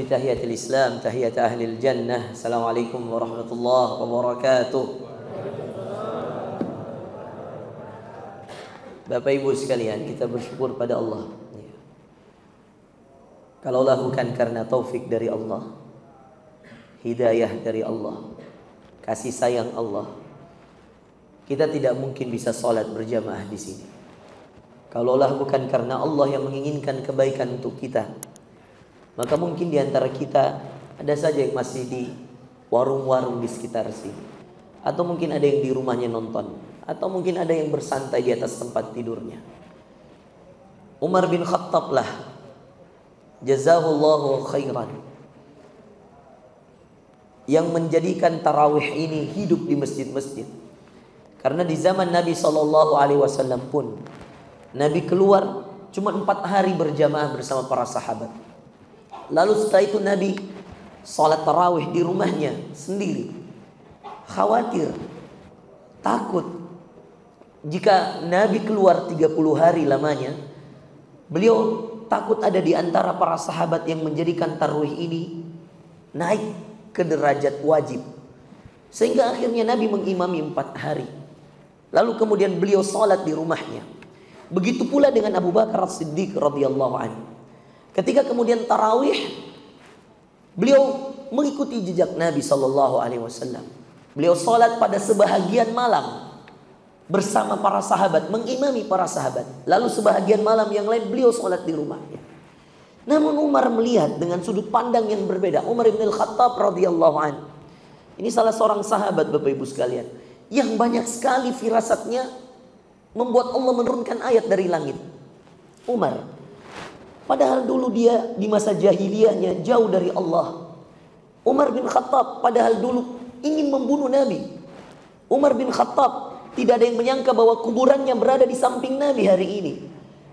bitahiyatil Islam, tahiyat ahlil jannah. Assalamualaikum warahmatullahi wabarakatuh. Bapak Ibu sekalian, kita bersyukur pada Allah. Kalaulah bukan karena taufik dari Allah, hidayah dari Allah, kasih sayang Allah, kita tidak mungkin bisa sholat berjamaah di sini. Kalaulah bukan karena Allah yang menginginkan kebaikan untuk kita, maka mungkin di antara kita ada saja yang masih di warung-warung di sekitar sini, atau mungkin ada yang di rumahnya nonton, atau mungkin ada yang bersantai di atas tempat tidurnya. Umar bin Khattab lah, jazahullahu khairan, yang menjadikan tarawih ini hidup di masjid-masjid. Karena di zaman Nabi SAW pun, Nabi keluar cuma 4 hari berjamaah bersama para sahabat. Lalu setelah itu Nabi salat tarawih di rumahnya sendiri. Khawatir, takut, jika Nabi keluar 30 hari lamanya, beliau takut ada di antara para sahabat yang menjadikan tarawih ini naik ke derajat wajib. Sehingga akhirnya Nabi mengimami 4 hari. Lalu kemudian beliau salat di rumahnya. Begitu pula dengan Abu Bakar As-Siddiq radhiyallahu anhu. Ketika kemudian tarawih, beliau mengikuti jejak Nabi SAW. Beliau salat pada sebahagian malam bersama para sahabat, mengimami para sahabat. Lalu sebahagian malam yang lain beliau salat di rumahnya. Namun Umar melihat dengan sudut pandang yang berbeda. Umar bin Khattab radhiyallahu anhu, ini salah seorang sahabat Bapak Ibu sekalian, yang banyak sekali firasatnya membuat Allah menurunkan ayat dari langit. Umar, padahal dulu dia di masa jahiliyahnya jauh dari Allah. Umar bin Khattab padahal dulu ingin membunuh Nabi. Umar bin Khattab tidak ada yang menyangka bahwa kuburannya berada di samping Nabi hari ini.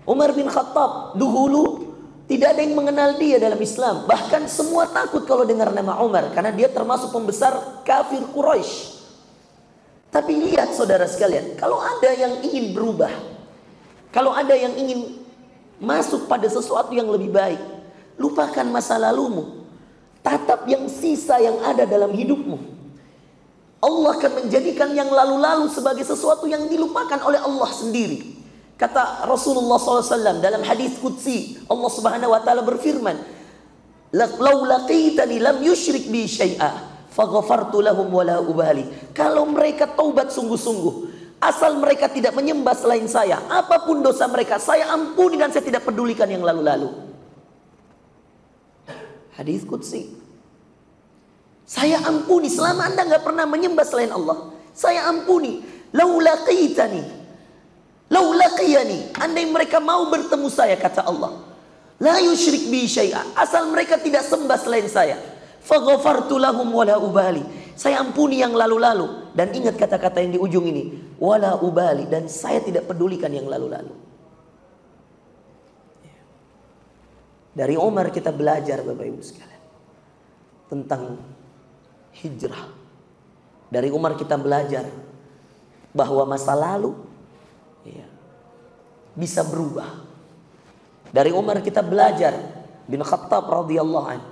Umar bin Khattab dahulu tidak ada yang mengenal dia dalam Islam. Bahkan semua takut kalau dengar nama Umar, karena dia termasuk pembesar kafir Quraisy. Tapi lihat saudara sekalian, kalau ada yang ingin berubah, kalau ada yang ingin masuk pada sesuatu yang lebih baik, lupakan masa lalumu, tatap yang sisa yang ada dalam hidupmu. Allah akan menjadikan yang lalu-lalu sebagai sesuatu yang dilupakan oleh Allah sendiri. Kata Rasulullah SAW dalam hadis qudsi, Allah Subhanahu wa taala berfirman, "Lau laqitani lam yusyrik bi syai'a faghfartu lahum wala ubali." Kalau mereka taubat sungguh-sungguh, asal mereka tidak menyembah selain saya, apapun dosa mereka saya ampuni dan saya tidak pedulikan yang lalu-lalu. Hadis qudsi. Saya ampuni selama Anda enggak pernah menyembah selain Allah. Saya ampuni. Lau laqitani, lau laqiyani, andai mereka mau bertemu saya, kata Allah, la yusyrik bi syai'a, asal mereka tidak sembah selain saya, faghfartu lahum wala ubali, saya ampuni yang lalu-lalu. Dan ingat kata-kata yang di ujung ini, wala ubali, dan saya tidak pedulikan yang lalu-lalu. Dari Umar kita belajar Bapak Ibu sekalian tentang hijrah. Dari Umar kita belajar bahwa masa lalu bisa berubah. Dari Umar kita belajar bin Khattab radhiyallahu anhu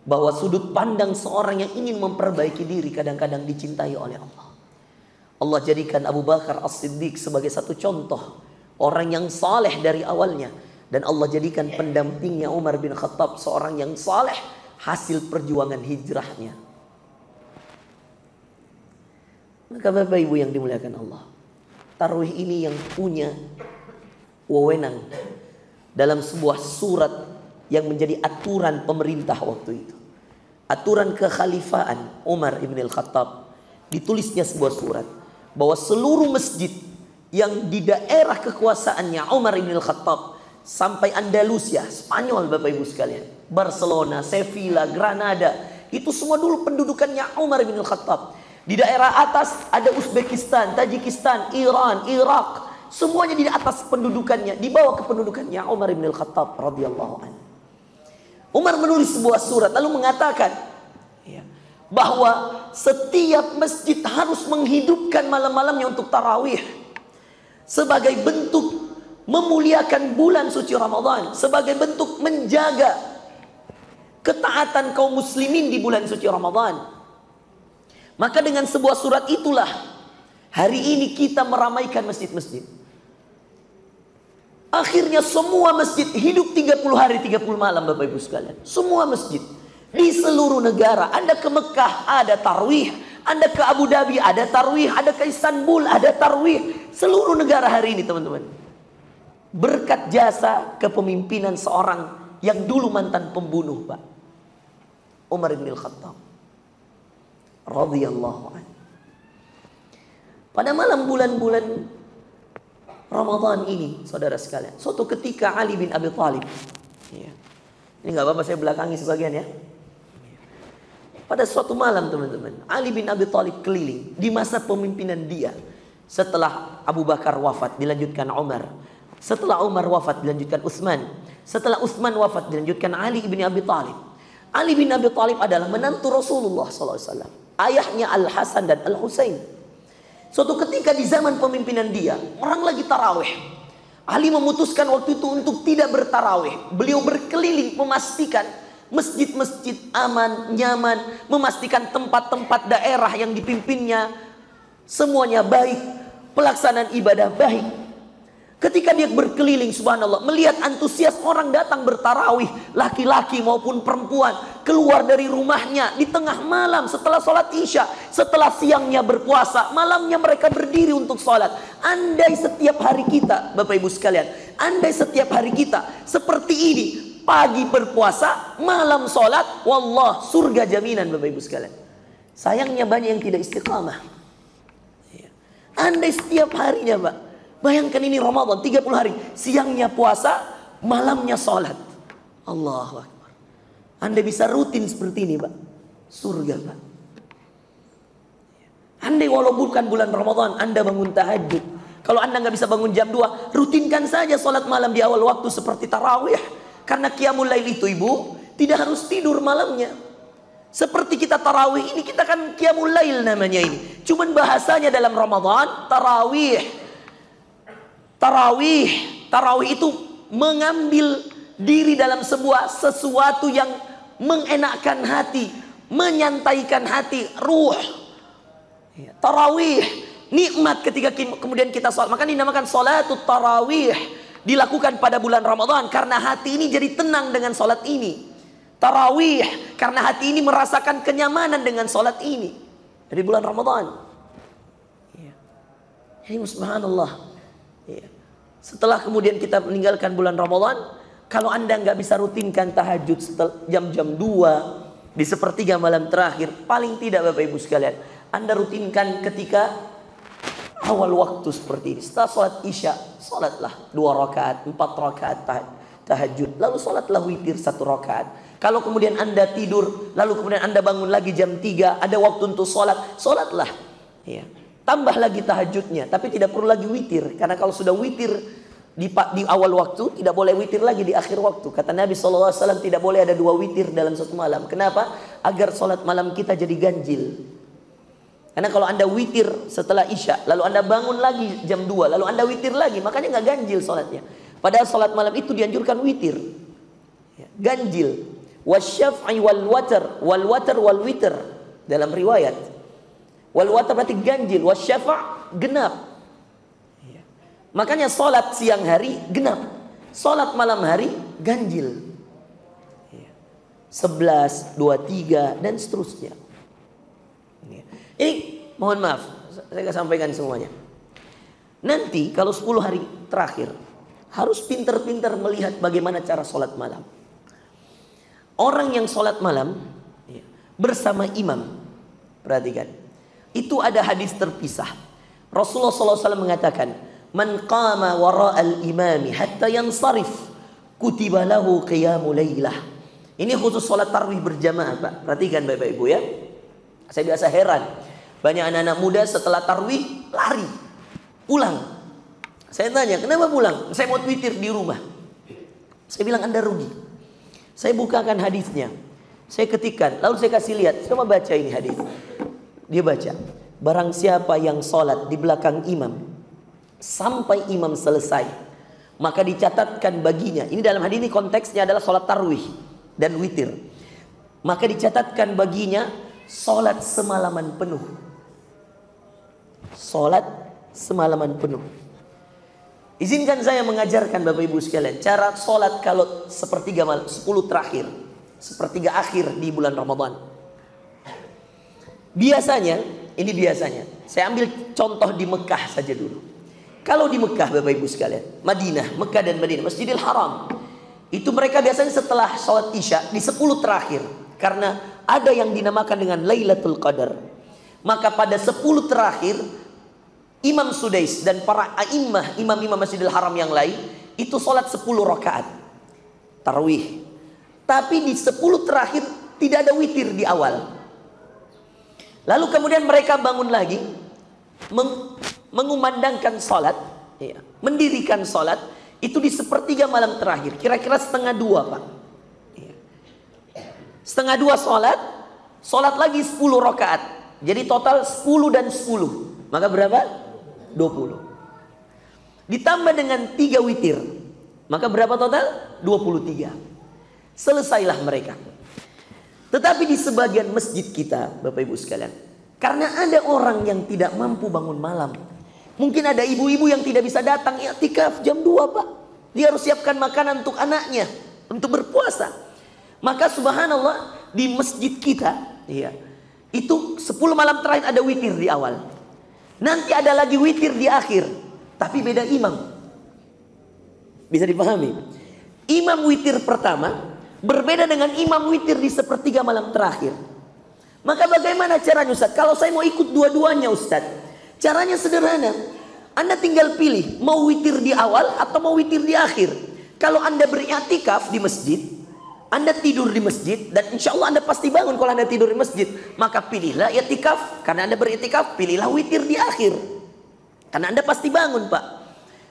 bahwa sudut pandang seorang yang ingin memperbaiki diri kadang-kadang dicintai oleh Allah. Allah jadikan Abu Bakar As-Siddiq sebagai satu contoh orang yang saleh dari awalnya, dan Allah jadikan pendampingnya Umar bin Khattab seorang yang saleh hasil perjuangan hijrahnya. Maka Bapak Ibu yang dimuliakan Allah, tarawih ini yang punya wewenang dalam sebuah surat yang menjadi aturan pemerintah waktu itu, aturan kekhalifahan Umar ibn al-Khattab. Ditulisnya sebuah surat bahwa seluruh masjid yang di daerah kekuasaannya Umar ibn al-Khattab sampai Andalusia, Spanyol Bapak Ibu sekalian, Barcelona, Sevilla, Granada, itu semua dulu pendudukannya Umar ibn al-Khattab. Di daerah atas ada Uzbekistan, Tajikistan, Iran, Irak, semuanya di atas pendudukannya, dibawa ke pendudukannya Umar bin Al-Khattab radhiyallahu anhu. Umar menulis sebuah surat lalu mengatakan bahwa setiap masjid harus menghidupkan malam-malamnya untuk tarawih sebagai bentuk memuliakan bulan suci Ramadan, sebagai bentuk menjaga ketaatan kaum muslimin di bulan suci Ramadan. Maka dengan sebuah surat itulah hari ini kita meramaikan masjid-masjid. Akhirnya semua masjid hidup 30 hari 30 malam Bapak Ibu sekalian. Semua masjid di seluruh negara. Anda ke Mekah ada tarwih, Anda ke Abu Dhabi ada tarwih, ada ke Istanbul ada tarwih. Seluruh negara hari ini teman-teman. Berkat jasa kepemimpinan seorang yang dulu mantan pembunuh, Pak. Umar bin Khattab radhiyallahu anhu. Pada malam bulan-bulan Ramadan ini, saudara sekalian, suatu ketika Ali bin Abi Thalib, ya, ini nggak apa-apa saya belakangi sebagian ya. Pada suatu malam teman-teman, Ali bin Abi Thalib keliling di masa pemimpinan dia. Setelah Abu Bakar wafat, dilanjutkan Umar. Setelah Umar wafat, dilanjutkan Utsman. Setelah Utsman wafat, dilanjutkan Ali bin Abi Thalib. Ali bin Abi Thalib adalah menantu Rasulullah SAW. Ayahnya Al-Hasan dan Al-Husain. Suatu ketika di zaman pemimpinan dia, orang lagi tarawih. Ali memutuskan waktu itu untuk tidak bertarawih. Beliau berkeliling memastikan masjid-masjid aman, nyaman, memastikan tempat-tempat daerah yang dipimpinnya semuanya baik, pelaksanaan ibadah baik. Ketika dia berkeliling, subhanallah, melihat antusias orang datang bertarawih, laki-laki maupun perempuan, keluar dari rumahnya di tengah malam setelah sholat isya, setelah siangnya berpuasa, malamnya mereka berdiri untuk sholat. Andai setiap hari kita, Bapak Ibu sekalian, andai setiap hari kita seperti ini, pagi berpuasa, malam sholat, wallah, surga jaminan Bapak Ibu sekalian. Sayangnya banyak yang tidak istiqamah. Andai setiap harinya, Pak, bayangkan ini Ramadan 30 hari, siangnya puasa, malamnya sholat. Allahu Akbar. Anda bisa rutin seperti ini, Pak, surga, Pak. Andai walau bukan bulan Ramadan, Anda bangun tahajud. Kalau Anda nggak bisa bangun jam 2, rutinkan saja sholat malam di awal waktu seperti tarawih. Karena qiyamul lail itu, Ibu, tidak harus tidur malamnya. Seperti kita tarawih ini, kita kan qiyamul lail namanya ini. Cuman bahasanya dalam Ramadan tarawih. Tarawih itu mengambil diri dalam sesuatu yang mengenakkan hati, menyantaikan hati, ruh. Tarawih nikmat ketika kemudian kita sholat. Maka dinamakan sholatut tarawih. Dilakukan pada bulan Ramadan karena hati ini jadi tenang dengan sholat ini. Tarawih karena hati ini merasakan kenyamanan dengan sholat ini dari bulan Ramadan. Ini subhanallah. Setelah kemudian kita meninggalkan bulan Ramadan, kalau Anda nggak bisa rutinkan tahajud setelah jam-jam 2 di sepertiga malam terakhir, paling tidak Bapak Ibu sekalian, Anda rutinkan ketika awal waktu seperti ini. Setelah sholat isya, sholatlah 2 rakaat, 4 rakaat tahajud, lalu sholatlah witir 1 rakaat. Kalau kemudian Anda tidur, lalu kemudian Anda bangun lagi jam 3, ada waktu untuk sholat, sholatlah. Ya. Tambah lagi tahajudnya, tapi tidak perlu lagi witir. Karena kalau sudah witir di awal waktu, tidak boleh witir lagi di akhir waktu. Kata Nabi SAW, tidak boleh ada 2 witir dalam satu malam. Kenapa? Agar sholat malam kita jadi ganjil. Karena kalau Anda witir setelah isya, lalu Anda bangun lagi jam 2, lalu Anda witir lagi, makanya nggak ganjil sholatnya. Padahal sholat malam itu dianjurkan witir. Ganjil. Wasyaf'i wal watar, wal watar wal witr. Dalam riwayat. Wal watar berarti ganjil, wasyafa' genap. Makanya sholat siang hari genap, sholat malam hari ganjil. 11, 23 dan seterusnya. Ini mohon maaf, saya nggak sampaikan semuanya. Nanti kalau 10 hari terakhir harus pintar-pintar melihat bagaimana cara sholat malam. Orang yang sholat malam bersama imam, perhatikan, itu ada hadis terpisah. Rasulullah SAW mengatakan, man qama wara'al imami hatta yansarif kutiba lahu qiyamul lailah. Ini khusus sholat tarawih berjamaah, Pak. Perhatikan Bapak Ibu ya. Saya biasa heran, banyak anak-anak muda setelah tarawih lari pulang. Saya tanya, kenapa pulang? Saya mau witir di rumah. Saya bilang, Anda rugi. Saya bukakan hadisnya, saya ketikkan, lalu saya kasih lihat, coba baca ini hadis. Dia baca, barang siapa yang sholat di belakang imam sampai imam selesai, maka dicatatkan baginya. Ini dalam hadis ini konteksnya adalah sholat tarawih dan witir. maka dicatatkan baginya sholat semalaman penuh. Sholat semalaman penuh. Izinkan saya mengajarkan Bapak Ibu sekalian cara sholat kalau sepertiga malam, 10 terakhir, sepertiga akhir di bulan Ramadan. Biasanya, ini biasanya, saya ambil contoh di Mekah saja dulu. Kalau di Mekah Bapak Ibu sekalian, Madinah, Mekah dan Madinah, Masjidil Haram, itu mereka biasanya setelah sholat Isya di 10 terakhir, karena ada yang dinamakan dengan Lailatul Qadar. Maka pada 10 terakhir, Imam Sudais dan para imam-imam Masjidil Haram yang lain itu sholat 10 rakaat tarawih. Tapi di 10 terakhir tidak ada witir di awal. Lalu kemudian mereka bangun lagi, mengumandangkan sholat, ya, mendirikan sholat itu di sepertiga malam terakhir, kira-kira 1:30 Pak. Ya. 1:30 sholat lagi 10 rakaat. Jadi total 10 dan 10. Maka berapa? 20. Ditambah dengan 3 witir, maka berapa total? 23. Selesailah mereka. Tetapi di sebagian masjid kita Bapak Ibu sekalian, karena ada orang yang tidak mampu bangun malam, mungkin ada ibu-ibu yang tidak bisa datang i'tikaf jam 2 Pak. Dia harus siapkan makanan untuk anaknya untuk berpuasa. Maka subhanallah di masjid kita, ya, itu 10 malam terakhir ada witir di awal. Nanti ada lagi witir di akhir, tapi beda imam. Bisa dipahami? Imam witir pertama berbeda dengan imam witir di sepertiga malam terakhir. Maka bagaimana caranya Ustaz? Kalau saya mau ikut dua-duanya Ustaz, caranya sederhana. Anda tinggal pilih mau witir di awal atau mau witir di akhir. Kalau Anda beriktikaf di masjid, Anda tidur di masjid, dan insya Allah Anda pasti bangun kalau Anda tidur di masjid, maka pilihlah i'tikaf. Karena Anda beriktikaf, pilihlah witir di akhir, karena Anda pasti bangun Pak.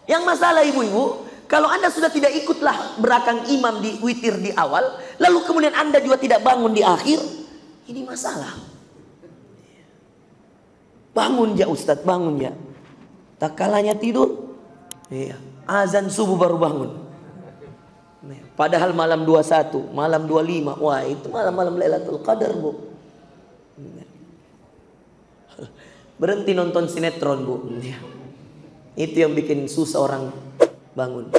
Yang masalah ibu-ibu, kalau Anda sudah tidak ikutlah belakang imam di witir di awal, lalu kemudian Anda juga tidak bangun di akhir, ini masalah. Bangun ya Ustadz, bangun ya. Tak kalanya tidur, iya, azan subuh baru bangun. Padahal malam 21, malam 25, wah itu malam-malam Lailatul Qadar Bu. Berhenti nonton sinetron Bu. Itu yang bikin susah orang bangun.